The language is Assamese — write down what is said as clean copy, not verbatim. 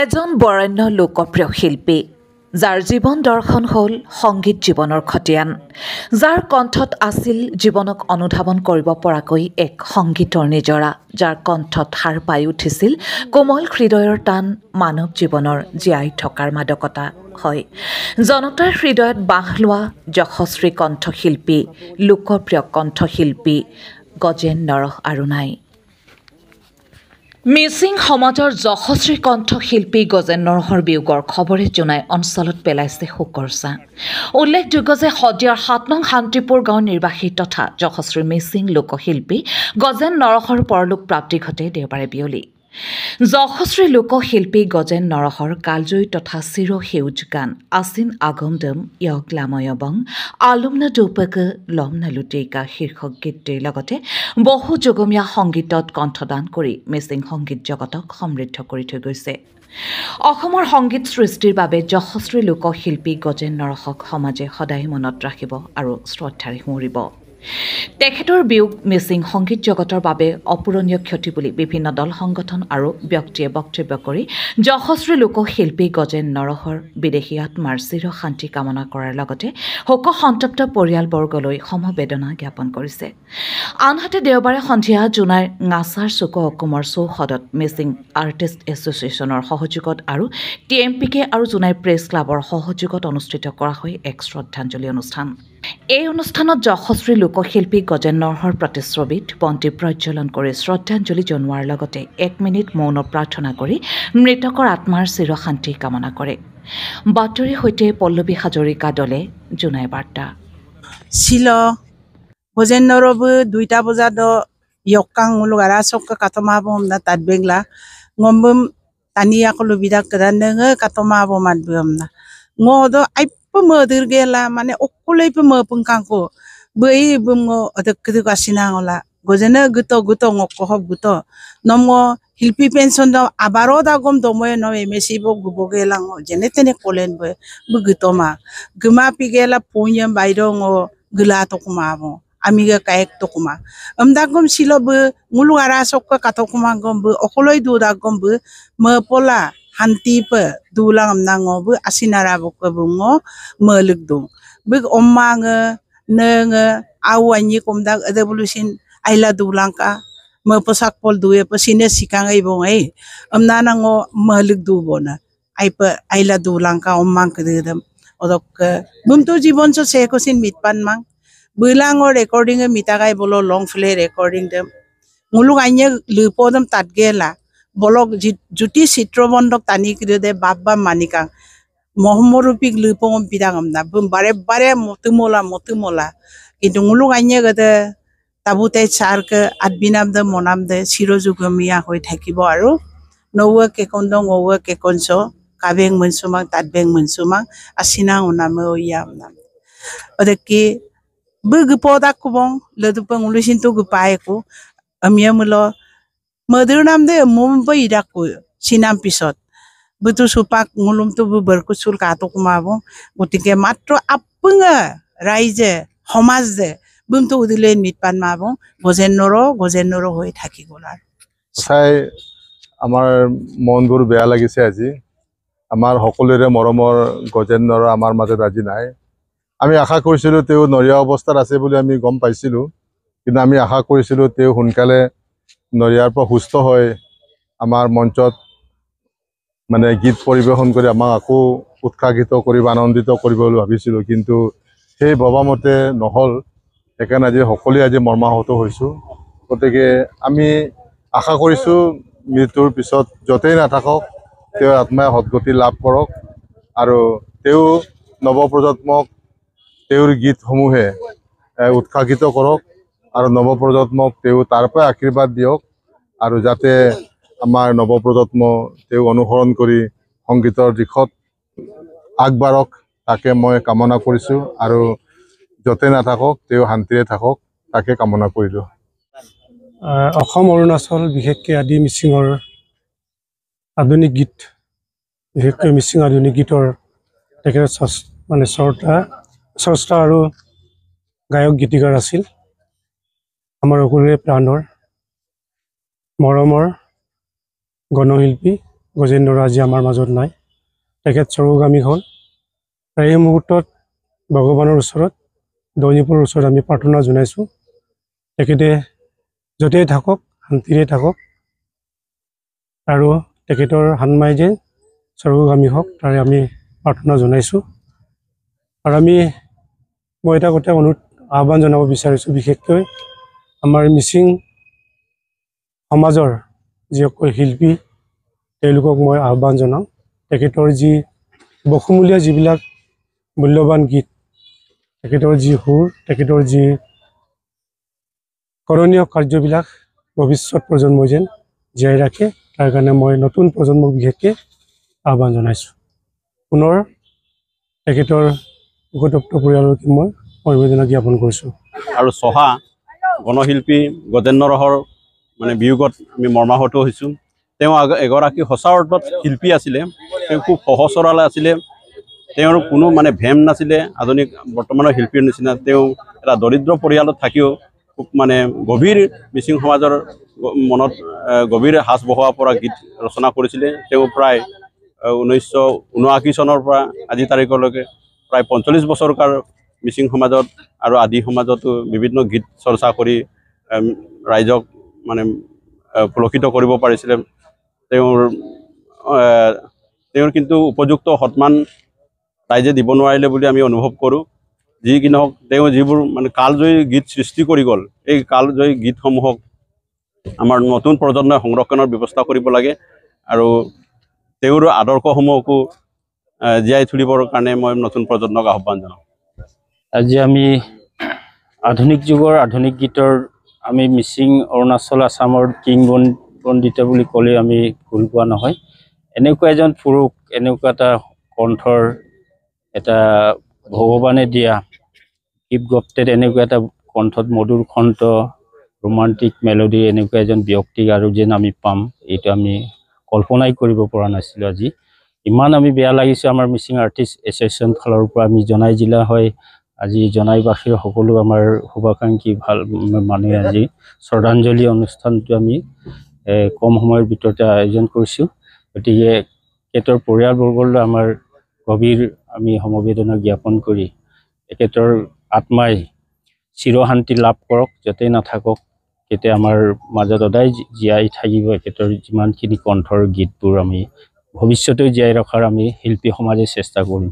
এজন বৰেণ্য লোকপ্ৰিয় শিল্পী যাৰ জীৱন দৰ্শন হ'ল সংগীত জীৱনৰ খতিয়ান, যাৰ কণ্ঠত আছিল জীৱনক অনুধাৱন কৰিব পৰাকৈ এক সংগীতৰ নিজৰা, যাৰ কণ্ঠত সাৰ পাই উঠিছিল কোমল হৃদয়ৰ টান, মানৱ জীৱনৰ জীয়াই থকাৰ মাদকতা। হয়, জনতাৰ হৃদয়ত বাস লোৱা যশস্বী কণ্ঠশিল্পী, লোকপ্ৰিয় কণ্ঠশিল্পী গজেন নৰহ আৰু নাই। মিচিং সমাজৰ যশস্বী কণ্ঠশিল্পী গজেন নৰহৰ বিয়োগৰ খবৰে জনাই অঞ্চলত পেলাইছে শোকৰ ছাঁ। উল্লেখযোগ্য যে শদিয়াৰ ৭ নং শান্তিপুৰ গাঁৱৰ নিৰ্বাসী তথা যশস্বী মিচিং লোকশিল্পী গজেন নৰহৰ পৰলোক প্ৰাপ্তি ঘটে দেওবাৰে বিয়লি। যশস্বী লোকশিল্পী গজেন নৰহৰ কালজয়ী তথা চিৰ সেউজ গান আচিন আগমদম য়ক লাময়বং আলুমনা দুপক লমনা লুটেকা শীৰ্ষক গীতটিৰ লগতে বহু যুগমীয়া সংগীতত কণ্ঠদান কৰি মিচিং সংগীত জগতক সমৃদ্ধ কৰি থৈ গৈছে। অসমৰ সংগীত সৃষ্টিৰ বাবে যশস্বী লোকশিল্পী গজেন নৰহক সমাজে সদায় মনত ৰাখিব আৰু শ্ৰদ্ধাৰে সুঁৱৰিব। তেখেতৰ বিয়োগ মিচিং সংগীত জগতৰ বাবে অপূৰণীয় ক্ষতি বুলি বিভিন্ন দল সংগঠন আৰু ব্যক্তিয়ে বক্তব্য কৰি যশস্বী লোকশিল্পী গজেন নৰহৰ বিদেশী আত্মাৰ চিৰ শান্তি কামনা কৰাৰ লগতে শোকসন্তপ্ত পৰিয়ালবৰ্গলৈ সমবেদনা জ্ঞাপন কৰিছে। আনহাতে দেওবাৰে সন্ধিয়া জোনাইৰ ঙাচাৰ চুক অকুমৰ চৌহদত মিচিং আৰ্টিষ্ট এছ'চিয়েশ্যনৰ সহযোগত আৰু TMPK আৰু জোনাই প্ৰেছ ক্লাবৰ সহযোগত অনুষ্ঠিত কৰা হয় এক শ্ৰদ্ধাঞ্জলি অনুষ্ঠান। এই অনুষ্ঠানত যশস্বী লোকশিল্পী গজেন নৰহৰ প্ৰতিচ্ছবিত বন্তি প্ৰজ্বলন কৰি শ্ৰদ্ধাঞ্জলি জনোৱাৰ লগতে 1 মিনিট মৌন প্ৰাৰ্থনা কৰি মৃতকৰ আত্মাৰ চিৰশান্তি কামনা কৰে। বাতৰিৰ সৈতে পল্লৱী হাজৰিকা দলে জোনাই বাৰ্তা। ছিল গজেন নৰহবো 2টা বজাত ইয়কাং মুলুগাৰা চক্কা কাটমাবম না তাত বেংলা ngomбum tani akolo bidak kadandenge katoma bomadbum na ngodo ai pemedir gela mane okulai pemepengkangko bei bumgo adak kedu kasina ngola gojena guto ngokohob guto nomgo hilpi pension da abaro da gom domoy no emesi bo gubogelang jenetene kolen be bugutoma guma pigela punyam bairo ngo gula tokmabo amiga kaek tokuma amdagom silobe nguluara sokka katokuma gombe okoloi duda gombe mepola hanti pe dulang amnango bu asinara bokabungo melugdung big ommange nenge awanyi komdag evolution aila dulangka meposak pol duye pesine sikangai bongai amnanango melugdu bona aipa aila dulangka ommang kedem odok bumtu jibon so sekosin mitpan mang Bilango recording mitagai bolo long play recording dem muluk anya lupodam tatgela bolok juti sitrobondok tani kide babba manika mohmorupik lupom pidangam na bare motumola kintu muluk anya gade tabute charke adbinam de monam de sirojugamiya hoi thakibo aru nowa ke kondong owa ke konso kabeng mensumang tatbeng mensumang asina uname oyam nam odeki Begupodak kubong ledupang ulusin to gupay ko amyamulo madurnam de mumpa idako sinam pisot betu supak ngulum to berkusul kato kumabo gotike matro apunga raije homaz de bumto udilen mitpan mabo gojen noro hoi thaki golar sai amar monbur beya lagise aji amar hokolere moromor gojen noro amar majot aji nai আমি আশা কৰিছিলো তেও নৰিয়া অৱস্থাত আছে বুলি আমি গম পাইছিলো কিন্তু আমি আশা কৰিছিলো তেও হুনকালে নৰিয়াৰ পৰা সুস্থ হৈ আমাৰ মঞ্চত মানে গীত পৰিবেশন কৰি আমাক আকৌ উৎসাহিত কৰিব আনন্দিত কৰিব বুলি ভাবিছিলো কিন্তু সেই ভবামতে নহল একান আজি সকলোৱে আজি মৰ্মাহত হৈছো গতিকে আমি আশা কৰিছো মৃত্যুৰ পিছত যতেই নাথাকক তেও আত্মাই সদ্গতি লাভ কৰক আৰু তেও নৱপ্ৰজন্মক তেওঁৰ গীতসমূহে উৎসাহিত কৰক আৰু নৱপ্ৰজন্মক তেওঁ তাৰ পৰা আশীৰ্বাদ দিয়ক আৰু যাতে আমাৰ নৱপ্ৰজন্ম তেওঁ অনুসৰণ কৰি সংগীতৰ দিশত আগবাঢ়ক তাকে মই কামনা কৰিছো আৰু যতে নাথাকক তেওঁ শান্তিৰে থাকক তাকে কামনা কৰিলো। অসম অৰুণাচল বিশেষকৈ আদি মিচিঙৰ আধুনিক গীত, বিশেষকৈ মিচিং আধুনিক গীতৰ তেখেত মানে স্ৰষ্টা আৰু গায়ক গীতিকাৰ আছিল। আমাৰ সকলোৰে প্ৰাণৰ মৰমৰ গণশিল্পী গজেন্দ্ৰ আজি আমাৰ মাজত নাই। তেখেত স্বৰ্গগামী হ'ল। এই মুহূৰ্তত ভগৱানৰ ওচৰত দৈনিকৰ ওচৰত আমি প্ৰাৰ্থনা জনাইছোঁ, তেখেতে য'তেই থাকক শান্তিৰে থাকক আৰু তেখেতৰ হানমাই যেন স্বৰ্গগামী হওক তাৰে আমি প্ৰাৰ্থনা জনাইছোঁ। আৰু মই এটা কথা আহ্বান জনাব বিচাৰিছোঁ, বিশেষকৈ আমাৰ মিচিং সমাজৰ যিসকল শিল্পী তেওঁলোকক মই আহ্বান জনাওঁ, তেখেতৰ যি বহুমূলীয়া যিবিলাক মূল্যৱান গীত, তেখেতৰ যি সুৰ, তেখেতৰ যি কৰণীয় কাৰ্যবিলাক ভৱিষ্যত প্ৰজন্মই যেন জীয়াই ৰাখে, তাৰ কাৰণে মই নতুন প্ৰজন্মক বিশেষকৈ আহ্বান জনাইছোঁ। পুনৰ তেখেতৰ শোকতপ্ত পৰিয়ালকে মই সমবেদনা জ্ঞাপন কৰিছোঁ। আৰু চহা গণশিল্পী গজেন্দ্ৰ ৰহৰ মানে বিয়োগত আমি মৰ্মাহত হৈছোঁ। তেওঁ এগৰাকী সঁচা অৰ্থত শিল্পী আছিলে। তেওঁ খুব সহজ সৰল আছিলে। তেওঁৰ কোনো মানে ভেম নাছিলে আধুনিক বৰ্তমানৰ শিল্পীৰ নিচিনা। তেওঁ এটা দৰিদ্ৰ পৰিয়ালত থাকিও খুব মানে গভীৰ মিচিং সমাজৰ মনত গভীৰ সাঁচ বহুৱাব পৰা গীত ৰচনা কৰিছিলে। তেওঁ প্ৰায় 1979 চনৰ পৰা আজি তাৰিখলৈকে প্ৰায় 45 বছৰ কাল মিচিং সমাজত আৰু আদি সমাজতো বিভিন্ন গীত চৰ্চা কৰি ৰাইজক মানে পুলকিত কৰিব পাৰিছিলে। তেওঁৰ কিন্তু উপযুক্ত সন্মান ৰাইজে দিব নোৱাৰিলে বুলি আমি অনুভৱ কৰোঁ। যি কি নহওক, তেওঁ যিবোৰ মানে কালজয়ী গীত সৃষ্টি কৰি গ'ল, এই কালজয়ী গীতসমূহক আমাৰ নতুন প্ৰজন্মই সংৰক্ষণৰ ব্যৱস্থা কৰিব লাগে আৰু তেওঁৰ আদৰ্শসমূহকো জীয়াই তুলিবৰ কাৰণে মই নতুন প্ৰজন্মক আহ্বান জনাওঁ। আজি আমি আধুনিক যুগৰ আধুনিক গীতৰ আমি মিচিং অৰুণাচল আসামৰ কিংবদন্তি বুলি ক'লে আমি ভুল কোৱা নহয়। এনেকুৱা এজন পুৰুষ, এনেকুৱা এটা কণ্ঠৰ এটা ভগৱানে দিয়া গিফ্ট গফ্টেড এনেকুৱা এটা কণ্ঠত মধুৰ কণ্ঠ, ৰোমান্টিক মেলোডি এনেকুৱা এজন ব্যক্তিক আৰু যেন আমি পাম, এইটো আমি কল্পনাই কৰিব পৰা নাছিলোঁ। আজি ইমান আমি বেয়া লাগিছে। আমাৰ মিচিং আৰ্টিষ্ট এছ'চিয়েশ্যন ফালৰ পৰা আমি জনাই জিলা হয়, আজি জনাইবাসীৰ সকলো আমাৰ শুভাকাংক্ষী ভাল মানুহে আজি শ্ৰদ্ধাঞ্জলি অনুষ্ঠানটো আমি কম সময়ৰ ভিতৰতে আয়োজন কৰিছোঁ। গতিকে তেখেতৰ পৰিয়ালবৰ্গলৈ আমাৰ গভীৰ আমি সমবেদনা জ্ঞাপন কৰি তেখেতৰ আত্মাই চিৰশান্তি লাভ কৰক, য'তেই নাথাকক তেতিয়া আমাৰ মাজত সদায় জীয়াই থাকিব। তেখেতৰ যিমানখিনি কণ্ঠৰ গীতবোৰ আমি ভৱিষ্যতেও জীয়াই ৰখাৰ আমি শিল্পী সমাজে চেষ্টা কৰিম।